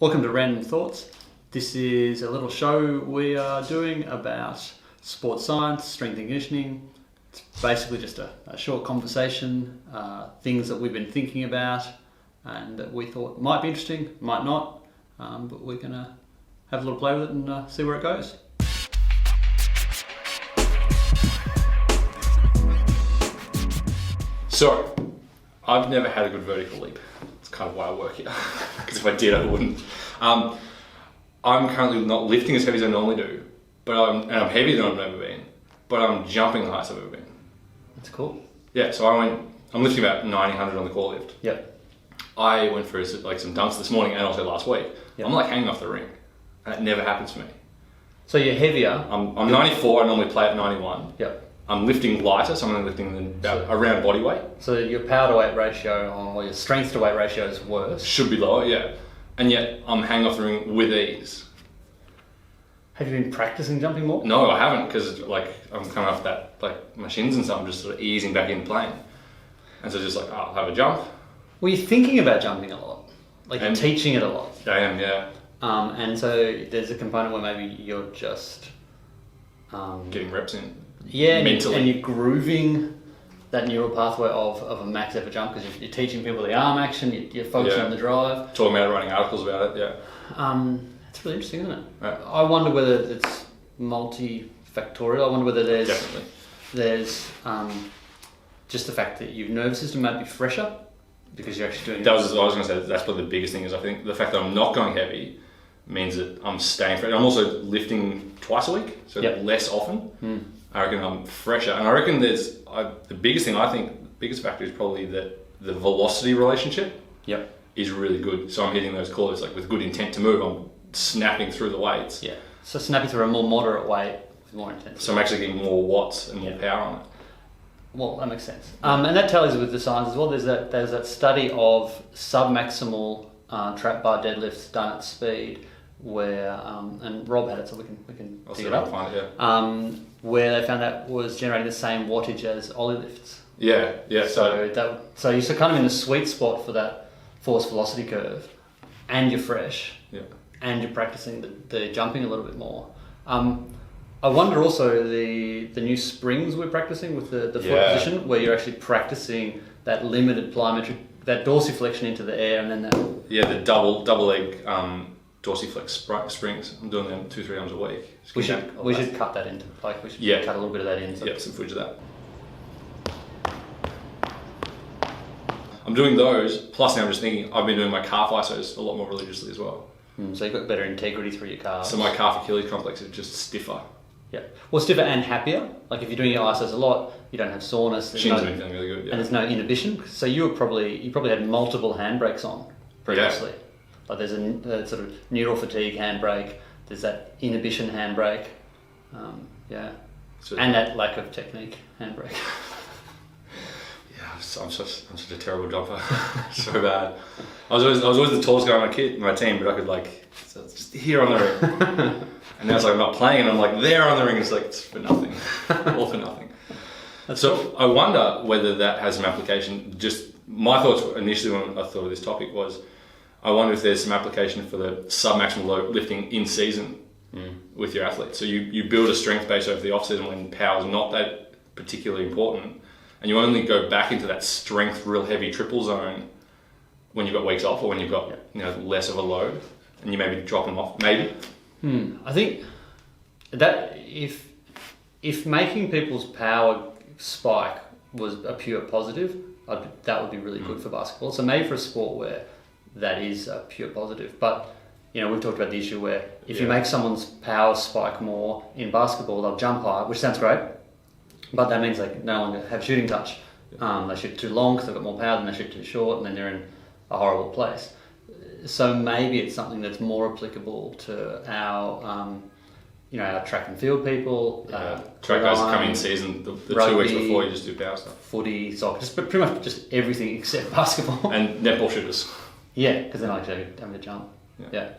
Welcome to Random Thoughts. This is a little show we are doing about sports science, strength and conditioning. It's basically just a short conversation, things that we've been thinking about and that we thought might be interesting, might not, but we're going to have a little play with it and see where it goes. So, I've never had a good vertical leap. That's kind of why I work here, because if I did, I wouldn't. I'm currently not lifting as heavy as I normally do, but I'm heavier than I've ever been, but I'm jumping the highest I've ever been. That's cool. Yeah, so I'm lifting about 900 on the core lift. Yep. I went for some dunks this morning and also last week. Yep. I'm like hanging off the ring, and it never happens for me. So you're heavier. I'm 94, I normally play at 91. Yep. I'm lifting lighter, so I'm only lifting about around body weight. So your power to weight ratio or your strength to weight ratio is worse. Should be lower, yeah. And yet I'm hanging off the ring with ease. Have you been practicing jumping more? No, I haven't, because I'm coming off that my shins and stuff. I'm just sort of easing back in playing, and so just I'll have a jump. Well, you're thinking about jumping a lot, you're teaching it a lot. I am, yeah. And so there's a component where maybe you're just Getting reps in. Yeah, mentally. and you're grooving that neural pathway of a max effort jump because you're teaching people the arm action, you're focusing on the drive. Talking about it, writing articles about it, yeah. It's really interesting, isn't it? Right. I wonder whether it's multifactorial. I wonder whether there's just the fact that your nervous system might be fresher because you're actually doing. I was going to say that's probably the biggest thing is I think the fact that I'm not going heavy means that I'm staying fresh. I'm also lifting twice a week, so less often. I reckon I'm fresher, and I reckon there's the biggest thing. I think the biggest factor is probably that the velocity relationship. Is really good. So I'm hitting those calls with good intent to move. I'm snapping through the weights. Yeah. So snapping through a more moderate weight with more intensity. So I'm actually getting more watts and more power on it. Well, that makes sense. And that tallies with the science as well. There's that study of submaximal trap bar deadlifts done at speed where and Rob had it, so we can dig it up. Find it, where they found that was generating the same wattage as ollie lifts. Yeah. So you're kind of in the sweet spot for that force velocity curve, and you're fresh. Yeah. And you're practicing the jumping a little bit more. I wonder also the new springs we're practicing with the foot position, where you're actually practicing that limited plyometric, that dorsiflexion into the air, and then that. Yeah, the double leg dorsiflex springs. I'm doing them 2-3 times a week. We should cut that into we should cut a little bit of that in. So. Some footage of that. I'm doing those. Plus now I'm just thinking I've been doing my calf isos a lot more religiously as well. So you've got better integrity through your calves. So my calf Achilles complex is just stiffer. Yeah. Well, stiffer and happier. If you're doing your isos a lot, you don't have soreness. Shins are feeling really good. Yeah. And there's no inhibition. So you probably had multiple handbrakes on previously. Yeah. There's a sort of neural fatigue handbrake. There's that inhibition handbrake. And that lack of technique handbrake. I'm such a terrible jumper. So bad. I was always the tallest guy on my team, but I could just here on the ring. And now it's I'm not playing, and I'm there on the ring. It's for nothing, all for nothing. So I wonder whether that has some application. Just my thoughts initially when I thought of this topic was, I wonder if there's some application for the submaximal load lifting in season with your athletes. So you build a strength base over the off season when power's not that particularly important. And you only go back into that strength, real heavy triple zone when you've got weeks off or when you've got less of a load, and you maybe drop them off. Maybe. I think that if making people's power spike was a pure positive, that would be really good for basketball. So maybe for a sport where that is a pure positive, but we've talked about the issue where if you make someone's power spike more in basketball, they'll jump higher, which sounds great. But that means they no longer have shooting touch. They shoot too long because they've got more power than they shoot too short, and then they're in a horrible place. So maybe it's something that's more applicable to our, our track and field people. Track guys come in season the rugby, 2 weeks before you just do power stuff. Footy, soccer, pretty much just everything except basketball. And netball shooters. Yeah, because they're not actually having to jump. Yeah.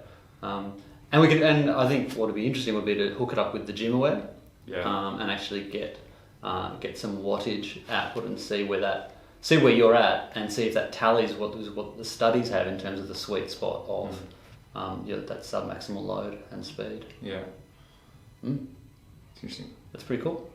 And I think what would be interesting would be to hook it up with the gym aware. And actually get some wattage output and see where you're at and see if that tallies what the studies have in terms of the sweet spot of that sub-maximal load and speed. Yeah. Mm. It's interesting. That's pretty cool.